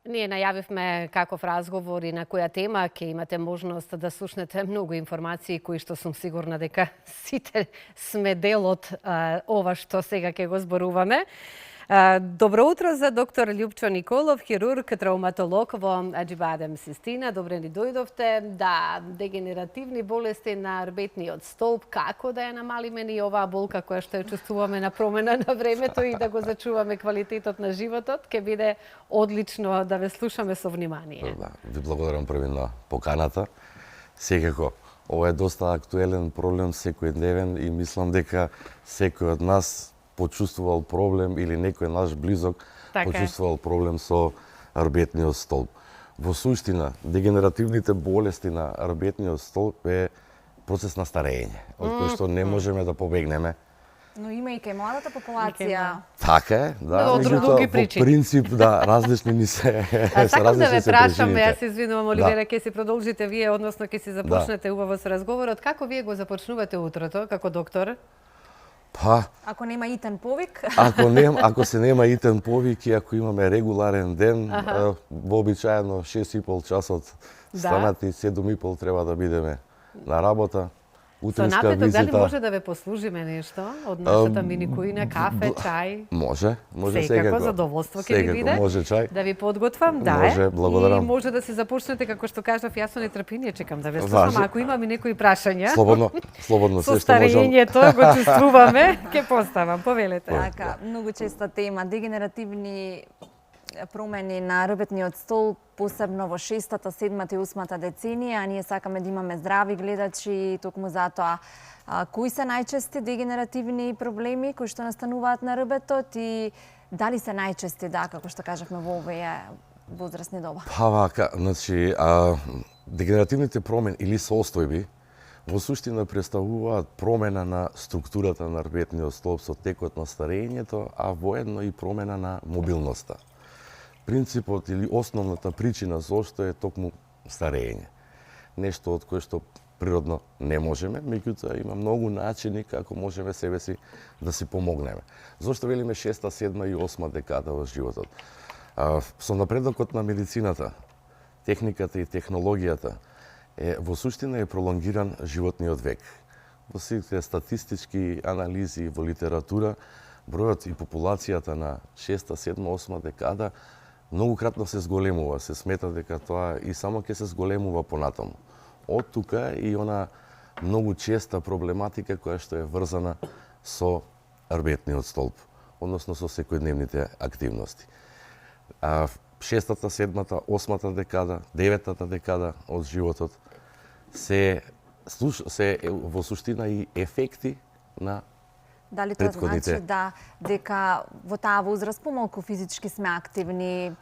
Ние најавивме каков разговор и на која тема ќе имате можност да слушнете многу информации кои што сум сигурна дека сите сме дел од ова што сега ќе го зборуваме. Добро утро за доктор Љупчо Николов, хирург, травматолог во Аџибадем Систина. Добре ни дојдовте. Да, дегенеративни болести на рбетниот столб, како да ја намалиме ни оваа болка која што ја чувствуваме на промена на времето и да го зачуваме квалитетот на животот, ќе биде одлично да ве слушаме со внимание. Да, ви благодарам први на поканата. Секако, ова е доста актуелен проблем, секојдневен и мислам дека секој од нас почувствувал проблем или некој наш близок почувствувал проблем со рбетниот столб. Во суштина, дегенеративните болести на рбетниот столб е процес на старење, од кој што не можеме да побегнеме. Но има и кај младата популација. Така е, да. Од други причини. По принцип, да, различни ни се Сакам да ве прашам, причините. јас се извинувам, Оливера, ќе си продолжите вие, односно ќе си започнете убаво со разговорот. Како вие го започнувате утрото како доктор? Па, Ако нема итен повик. ако се нема итен повик и ако имаме регуларен ден, вообичаено 6,5 часот станат и 7,5 треба да бидеме на работа. Со напеток, дали може да ве послужиме нешто? Од нашата миникуина, кафе, чај? Може секако. Задоволство ќе ви биде. Може чај. Да ви подготвам, да. Може, благодарам. И може да се започнете, како што кажав, јас со нетрпение чекам да ве слушам, ако имам и некои прашања. Слободно, со се што можам. старењето го чувствуваме, ќе поставам, повелете. Така, многу честа тема, дегенеративни промени на рбетниот столб, посебно во 6-та, 7-та и 8-та деценија, а ние сакаме да имаме здрави гледачи и токму затоа. Кои се најчести дегенеративни проблеми кои што настануваат на рбетот и дали се најчести, да, како што кажавме во овие возрастни доба? Па вака, значи, дегенеративните промени или состојби во суштина представуваат промена на структурата на рбетниот столб со текот на старењето, а воедно и промена на мобилноста. Принципот или основната причина зошто е токму старење. Нешто од кое што природно не можеме, меѓутоа има многу начини како можеме себе си да си помогнеме. Зошто велиме 6-та, 7-та и 8-та декада во животот? Со напредокот на медицината, техниката и технологијата, во суштина е пролонгиран животниот век. Во сите статистички анализи во литература, бројот и популацијата на 6-та, 7-та, 8-та декада многукратно се зголемува, се смета дека тоа и само ќе се зголемува понатаму. Од тука и она многу честа проблематика која што е врзана со рбетниот столб, односно со секојдневните активности. 6-та, 7-та, 8-та декада, 9-та декада од животот се во суштина и ефекти на Дали тоа значи дека во таа возраст помалку физички сме активни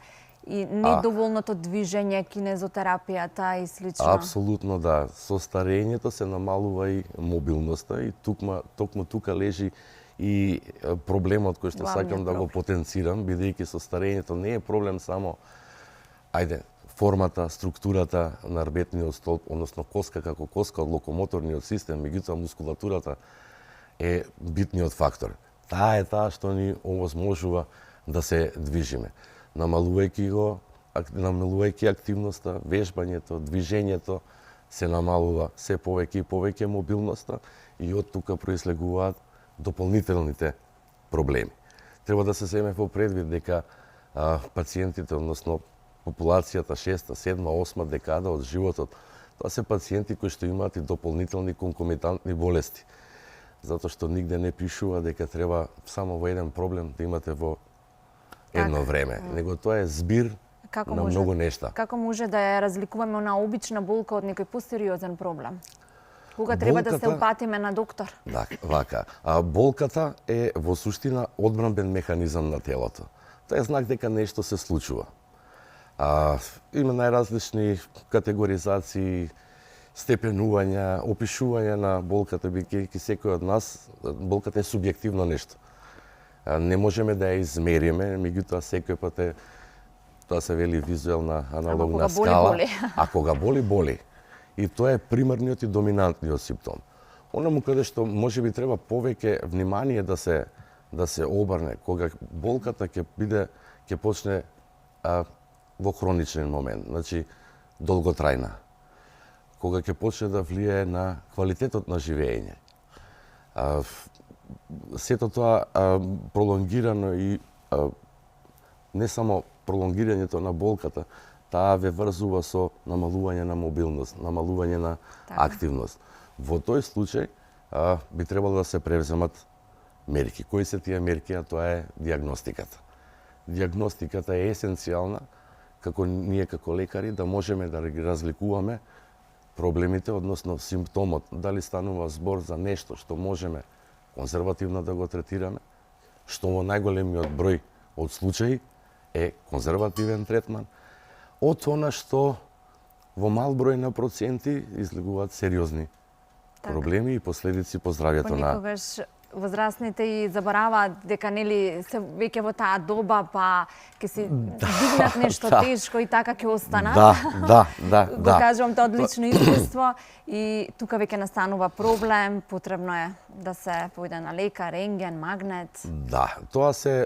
и недоволното движење, кинезотерапијата и слично? Апсолутно да. Со старењето се намалува и мобилноста и токму тука лежи и проблемот кој што сакам да го потенцирам, бидејќи со старењето не е проблем само формата, структурата на рбетниот столб, односно коска како коска од локомоторниот систем, меѓутоа мускулатурата е битниот фактор. Таа е таа што ни овозможува да се движиме. Намалувајќи активноста, вежбањето, движењето, се намалува се повеќе и повеќе мобилноста и од тука произлегуваат дополнителните проблеми. Треба да се земе во предвид дека пациентите, односно популацијата 6-та, 7-та, 8-та декада од животот, тоа се пациенти кои што имаат и дополнителни конкомитантни болести. Затоа што нигде не пишува дека треба само во еден проблем да имате во едно време, него тоа е збир на многу нешта. Како може да ја разликуваме она обична болка од некој посериозен проблем? Кога треба да се упатиме на доктор? Да, вака. Болката е во суштина одбранбен механизам на телото. Тоа е знак дека нешто се случува. Има најразлични категоризации, степенувања, опишување на болката, бидејќи секој од нас, болката е субјективно нешто. Не можеме да ја измериме, меѓутоа секој пат е, тоа се вели визуелна аналогна скала. А кога боли, боли. И тоа е примарниот и доминантниот симптом. Онаму каде што можеби треба повеќе внимание да се обрне, кога болката ќе почне во хроничен момент, значи долготрајна, кога ќе почне да влијае на квалитетот на живење. Сето тоа пролонгирано и не само пролонгирањето на болката, таа ве врзува со намалување на мобилност, намалување на активност. Во тој случај би требало да се превземат мерки. Кои се тие мерки? А тоа е диагностиката. Диагностиката е есенцијална како ние како лекари да можеме да ги разликуваме проблемите, односно симптомот, дали станува збор за нешто што можеме конзервативно да го третираме, што во најголемиот број од случаи е конзервативен третман, од она што во мал број на проценти излегуваат сериозни проблеми и последици по здравјето на... Понекогаш возрастните и забораваат дека нели се веќе во таа доба, па ќе си дигнат нешто тешко и така ќе останат. Да. Го кажувам тоа од лично искуство и тука веќе настанува проблем, потребно е да се појде на лекар, рентген, магнет. Да, тоа се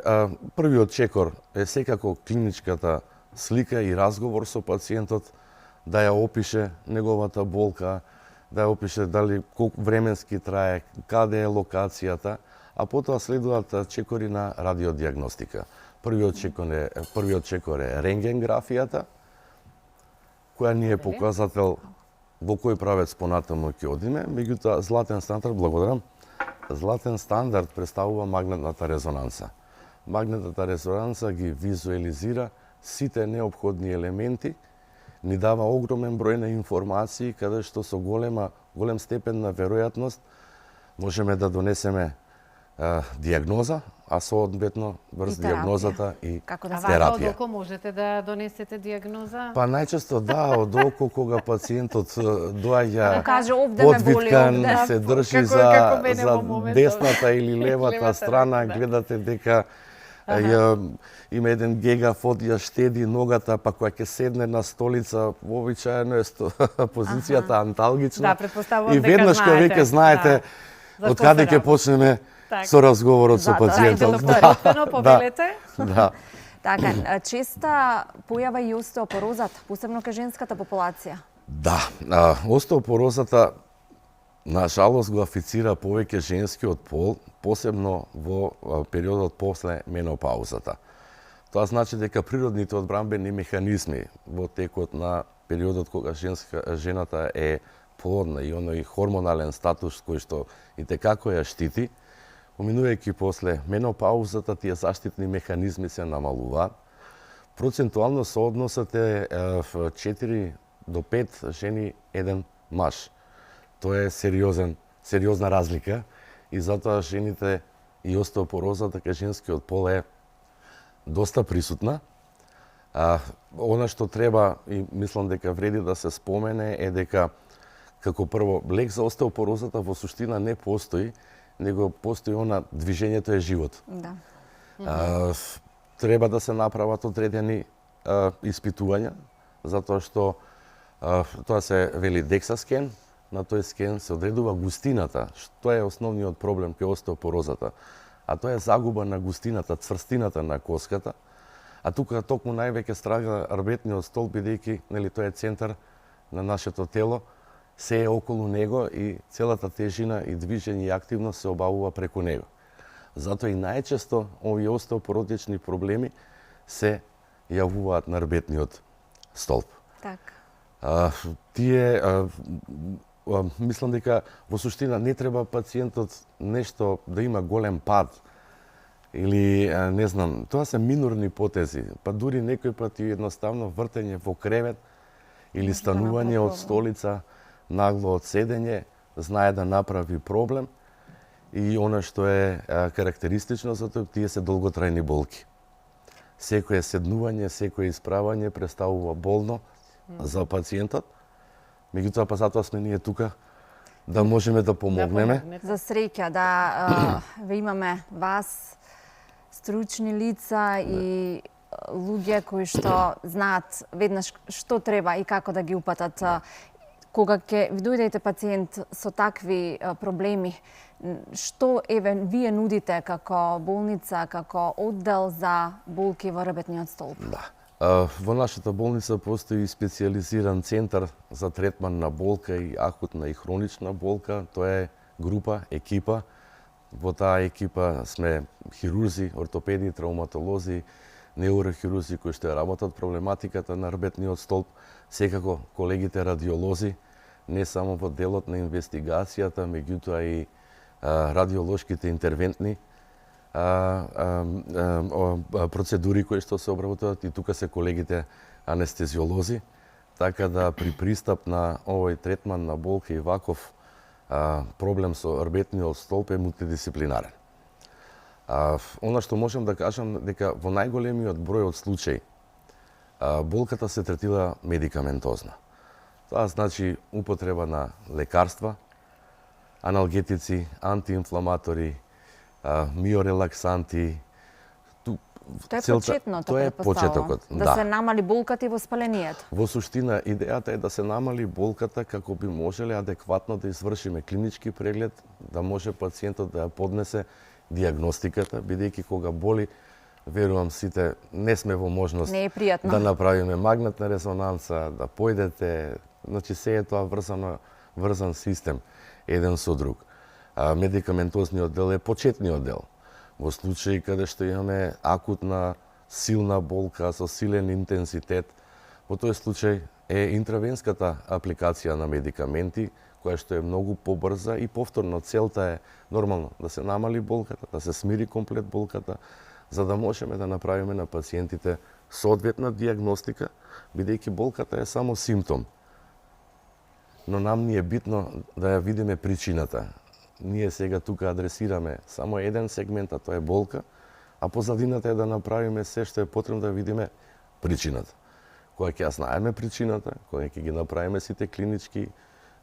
првиот чекор е секако клиничката слика и разговор со пациентот, да ја опише неговата болка, да ја опише дали колку временски трае, каде е локацијата, а потоа следуваат чекори на радиодиагностика. Првиот чекор е рентгенграфијата, која ни е показател во кој правец понатаму ќе одиме, меѓутоа златен стандард, благодарам, златен стандард представува магнетната резонанца. Магнетната резонанца ги визуализира сите неопходни елементи, ни дава огромен број на информации каде што со голем степен на веројатност можеме да донесеме диагноза, а соодветно врз диагнозата и терапија. А одолку можете да донесете диагноза? Па најчесто одолку кога пациентот доаѓа подвиткан, се држи за десната или левата страна, гледате дека има еден гегафот, ја штеди ногата, па кога ќе седне на столица, вообичаено е позицијата анталгична. Да, претпоставувам и веднаш кога веќе знаете од каде ќе почнеме со разговорот со пациентот. Повелете. Да. Така, честа појава и остеопорозата, посебно кај женската популација. Да, остеопорозата на жалост го афицира повеќе женскиот пол, посебно во периодот после менопаузата. Тоа значи дека природните одбранбени механизми во текот на периодот кога жената е плодна и оној хормонален статус кој што и текако ја штити, поминувајќи после менопаузата, тие заштитни механизми се намалуваат. Процентуално соодносот е 4 до 5 жени, 1 маж. Тоа е сериозна разлика и затоа жените и остеопорозата кај женскиот пол е доста присутна. Она што треба и мислам дека вреди да се спомене е дека како прво лек за остеопорозата во суштина не постои, него постои она движењето е живот. Да. Треба да се направат одредени испитувања, затоа што тоа се вели DEXA скен. На тој скен се одредува густината, што е основниот проблем кај остеопорозата. А тоа е загуба на густината, цврстината на коската. А тука токму највеќе страга рбетниот столб, бидејќи нели тоа е центар на нашето тело, се е околу него и целата тежина и движење и активност се обавува преку него. Затоа и најчесто овие остеопоротични проблеми се јавуваат на рбетниот столб. Така. Тие мислам дека во суштина не треба пациентот нешто да има голем пад или не знам, тоа се минорни потези, па дури некој пат и едноставно вртење во кревет или станување од столица нагло од седење знае да направи проблем и она што е карактеристично за тоа, тие се долготрајни болки. Секое седнување, секое исправање представува болно за пациентот. Меѓутоа, па затоа сме ние тука да можеме да помогнеме. За среќа да ве имаме вас, стручни лица и луѓе кои што знаат веднаш што треба и како да ги упатат. Кога ќе ви дојдете пациент со такви проблеми, што вие нудите како болница, како оддел за болки во рбетниот столб? Да. Во нашата болница постои специјализиран центар за третман на болка и акутна и хронична болка. Тоа е група, екипа. Во таа екипа сме хирурзи, ортопеди, травматолози, неурохирурзи кои што работат проблематиката на рбетниот столб, секако колегите радиолози, не само во делот на инвестигацијата, меѓутоа и радиолошките интервентни процедури кои што се обработуваат, и тука се колегите анестезиолози, така да при пристап на овој третман на болка и ваков проблем со рбетниот столб е мултидисциплинарен. Она што можам да кажам дека во најголемиот број од случаи болката се третира медикаментозно. Тоа значи употреба на лекарства, аналгетици, антиинфламатори, миорелаксанти. Тоа е почетното, тоа е почетокот. Да се намали болката и воспалението. Во суштина, идејата е да се намали болката како би можеле адекватно да извршиме клинички преглед, да може пациентот да ја поднесе дијагностиката, бидејќи кога боли, верувам сите, не сме во можност да направиме магнетна резонанца, да појдете, значи се е тоа врзан систем еден со друг. Медикаментозниот дел е почетниот дел. Во случаи каде што имаме акутна, силна болка со силен интензитет, во тој случај е интравенската апликација на медикаменти, која што е многу побрза и повторно целта е нормално да се намали болката, да се смири комплет болката, за да можеме да направиме на пациентите соодветна дијагностика, бидејќи болката е само симптом. Но нам ни е битно да ја видиме причината. Ние сега тука адресираме само еден сегмент, а тоа е болка, а позадината е да направиме се што е потребно да видиме причината. Кога ќе ја знаеме причината, кога ќе ги направиме сите клинички,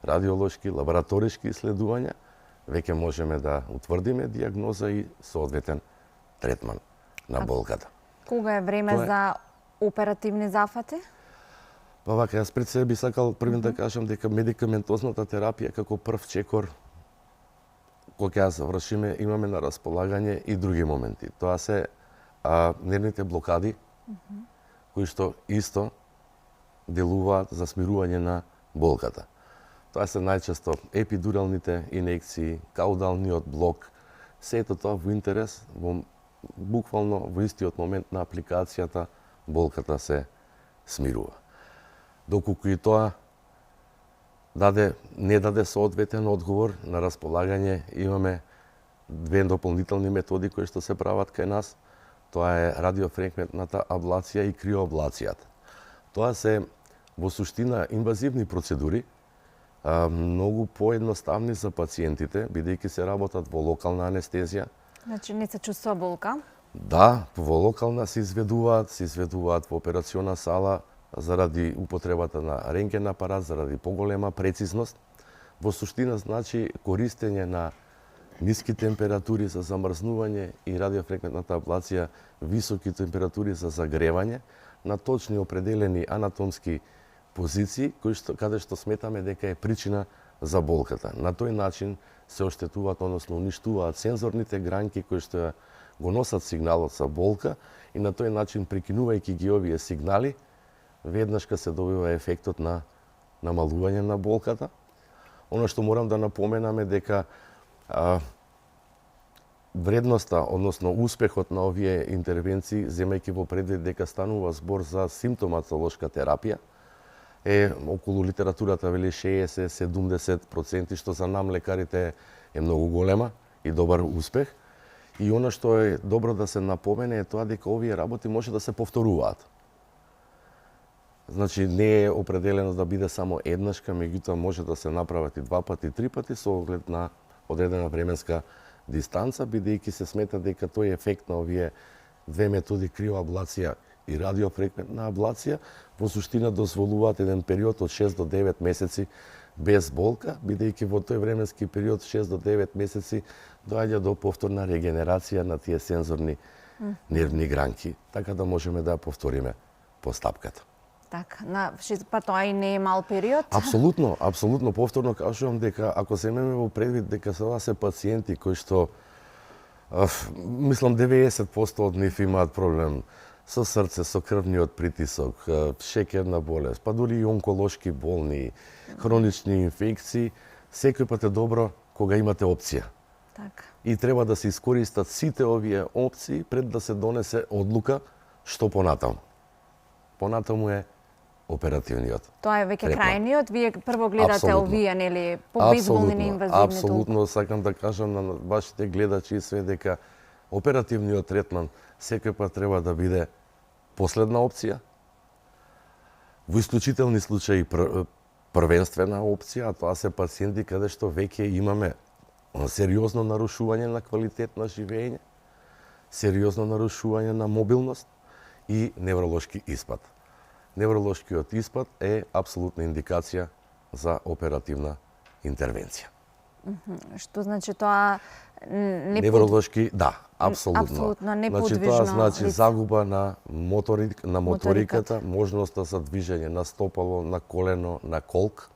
радиолошки, лабораториски исследувања, веќе можеме да утврдиме дијагноза и соодветен третман на болката. Кога е време за оперативни зафати? Па вака, јас пред себе би сакал првен да кажам дека медикаментозната терапија како прв чекор, кога ја завршиме, имаме на располагање и други моменти. Тоа се нервните блокади, кои што исто делуваат за смирување на болката. Тоа се најчесто епидуралните инекции, каудалниот блок, сето тоа во интерес, буквално во истиот момент на апликацијата, болката се смирува. Доколку и тоа не даде соодветен одговор, на располагање имаме две дополнителни методи кои што се прават кај нас. Тоа е радиофреквентната аблација и криоаблацијата. Тоа се во суштина инвазивни процедури, многу поедноставни за пациентите, бидејќи се работат во локална анестезија. Значи не се чувствува болка? Да, во локална се изведуваат во операциона сала заради употребата на рентген апарат, заради поголема прецизност. Во суштина значи користење на ниски температури за замрзнување и радиофреквентната аблација високи температури за загревање на точни определени анатомски позиции каде што сметаме дека е причина за болката. На тој начин се оштетуваат, односно уништуваат сензорните гранки кои што го носат сигналот за болка и на тој начин, прекинувајќи ги овие сигнали, веднашка се добива ефектот на намалување на болката. Оно што морам да напоменам е дека вредноста, односно успехот на овие интервенции, земајќи во предвид дека станува збор за симптоматолошка терапија, е околу литературата вели 60-70%, што за нам лекарите е многу голема и добар успех. И она што е добро да се напомене е тоа дека овие работи може да се повторуваат. Значи не е определено да биде само еднашка, меѓутоа може да се направат и 2 пати, 3 пати со оглед на одредена временска дистанца, бидејќи се смета дека тој ефект на овие две методи, криоаблација и радиофреквентна аблација, во суштина дозволуваат еден период од 6 до 9 месеци без болка, бидејќи во тој временски период 6 до 9 месеци доаѓа до повторна регенерација на тие сензорни нервни гранки, така да можеме да повториме постапката. Така, па тоа и не е мал период? Апсолутно, повторно кажувам дека ако земеме во предвид дека тоа се пациенти кои што мислам 90% од нив имаат проблем со срце, со крвниот притисок, шеќерна болест, па дури и онколошки болни, хронични инфекции, секој пат е добро кога имате опција. Така. И треба да се искористат сите овие опции пред да се донесе одлука што понатаму. Понатаму е оперативниот. Тоа е веќе третман. крајниот, вие прво гледате Апсолутно. овие, нели, побезболни неинвазивни Апсолутно сакам да кажам на вашите гледачи и све дека оперативниот третман секој пат треба да биде последна опција. Во исклучителни случаи првенствена опција, а тоа се пациенти каде што веќе имаме сериозно нарушување на квалитет на живење, сериозно нарушување на мобилност и невролошки испад. Невролошкиот испад е апсолутна индикација за оперативна интервенција. Што значи тоа не Невролошки, да, апсолутно. Апсолутно Значи неподвижно тоа значи лице. загуба на моториката, Моториката. можноста за движење на стопало, на колено, на колк,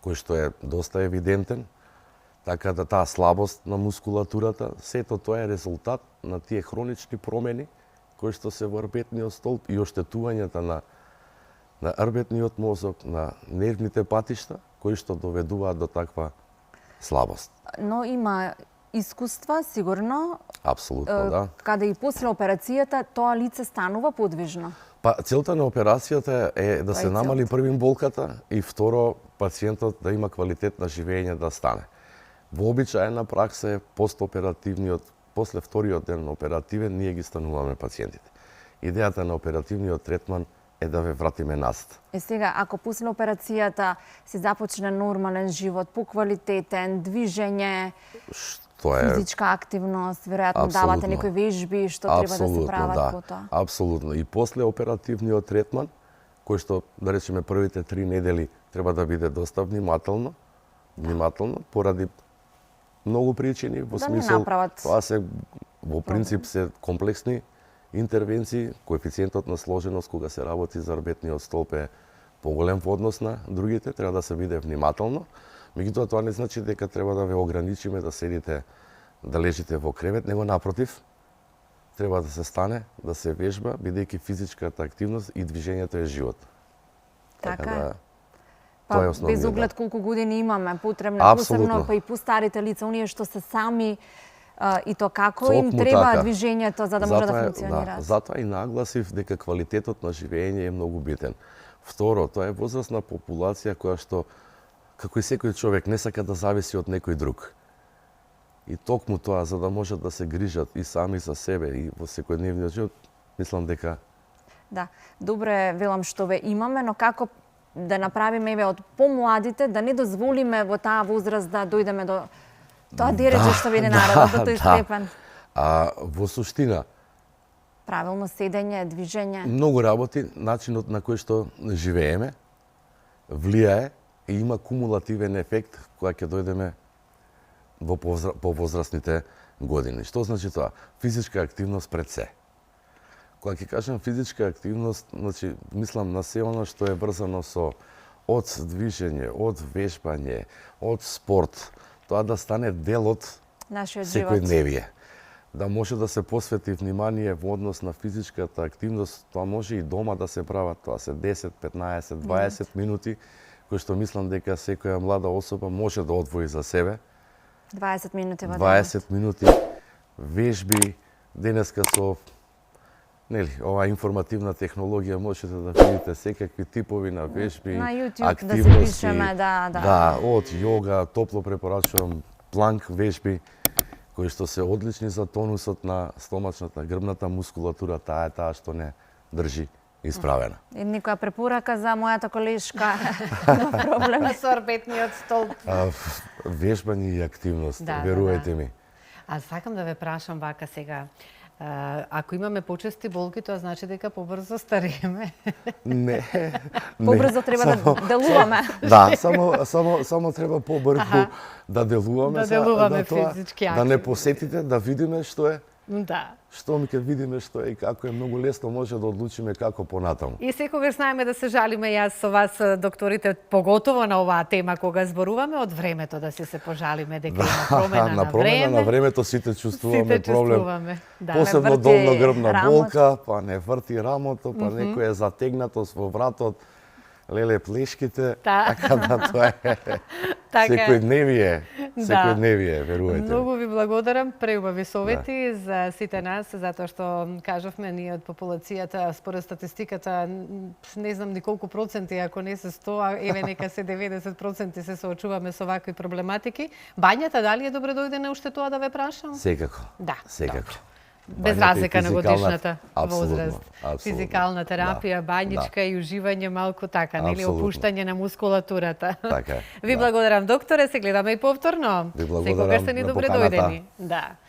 кој што е доста евидентен. Така да таа слабост на мускулатурата, сето тоа е резултат на тие хронични промени кои што се во рбетниот столб и оштетувањата на рбетниот мозок, на нервните патишта, кои што доведуваат до таква слабост. Но има искуства, сигурно, Апсолутно, да. каде и после операцијата тоа лице станува подвижно. Па целта на операцијата е да Тоа се е намали првим болката и второ пациентот да има квалитет на живење да стане. Вообичаена пракса е постоперативниот, после вториот ден оперативен, ние ги стануваме пациентите. Идејата на оперативниот третман е да ве вратиме назад. Сега, ако после операцијата се започне нормален живот, поквалитетен, движење, Што е физичка активност, веројатно Апсолутно. давате некои вежби што треба да се апсолутно, прават да. по тоа. Апсолутно. И после оперативниот третман, кој што, да речеме, првите 3 недели треба да биде доста внимателно, поради многу причини, во Да не смисол, направат тоа се, во принцип, се комплексни интервенции, коефициентот на сложеност кога се работи за рбетниот столб е поголем во однос на другите, треба да се биде внимателно. Меѓутоа, тоа не значи дека треба да ве ограничиме да седите, да лежите во кревет, него напротив, треба да се стане, да се вежба, бидејќи физичката активност и движењето е живот. Така е. да, тоа е Па, основниот. без оглед колку години имаме, потребно Апсолутно. посебно па и постарите лица, оние што се сами и то како им Токму треба така. движењето за да може да Затоа функционираат. затоа и нагласив дека квалитетот на живење е многу битен. Второ, тоа е возрастна популација која што, како и секој човек, не сака да зависи од некој друг. И токму тоа, за да можат да се грижат и сами за себе и во секојдневниот живот, мислам дека Да, добро е, велам што ве имаме, но како да направиме еве од помладите да не дозволиме во таа возраст да дојдеме до тоа дереже што ве наредот до тој степен. А во суштина, Правилно седење, движење. многу работи, начинот на кој што живееме, влијае и има кумулативен ефект кога ќе дојдеме во повозрастните години. Што значи тоа? Физичка активност пред се. Кога ќе кажам физичка активност, значи мислам на се она што е врзано со од движење, од вежбање, од спорт, тоа да стане дел од Нашиот живот. секојдневие. Да може да се посвети внимание во однос на физичката активност, тоа може и дома да се прават, тоа се 10, 15, 20 минути, кои што мислам дека секоја млада особа може да одвои за себе. 20 минути во 20 минути вежби, денеска со оваа информативна технологија можете да видите секакви типови на вежби, На YouTube да се активности. пишеме, да. Да, од јога, топло препорачувам планк вежби, кои што се одлични за тонусот на стомачната, грбната мускулатура, таа е таа што не држи исправена. И некоја препорака за мојата колешка на проблем. Со рбетниот столб. Вежбање и активност, Да, верувајте да. ми. А сакам да ве прашам вака сега. Ако имаме почести болки, тоа значи дека побрзо старееме. Не. Побрзо треба да делуваме. Да, само треба побрзо да делуваме. Да делуваме тоа, физички да не активни. посетите, да видиме што е Да. Што ми ќе видиме што е и како е, многу лесно може да одлучиме како понатаму. И секогаш знаеме да се жалиме јас со вас, докторите, поготово на оваа тема кога зборуваме, од времето да се пожалиме дека има промена на време. На времето сите чувствуваме проблем. Да. Посебно врти долногрбна рамото. болка, па не врти рамото, па некој е затегнато во вратот, леле плешките, така да тоа е секојдневие, верувајте. Многу ви благодарам, преубави совети за сите нас, затоа што кажавме ние од популацијата, според статистиката, не знам ни колку проценти, ако не се 100, а еве нека се 90% се соочуваме со вакви проблематики. Бањата дали е добре дојдена уште тоа да ве прашам? Секако. Да. Секако. Без Бањата и разлика на годишната Апсолутно, возраст. апсолутно. Физикална терапија, бањичка и уживање малку така, нели, Апсолутно. опуштање на мускулатурата. Така е, Ви да. благодарам, докторе, се гледаме и повторно. Ви благодарам Секогаш сте ни на добре поканата. дојдени. Да.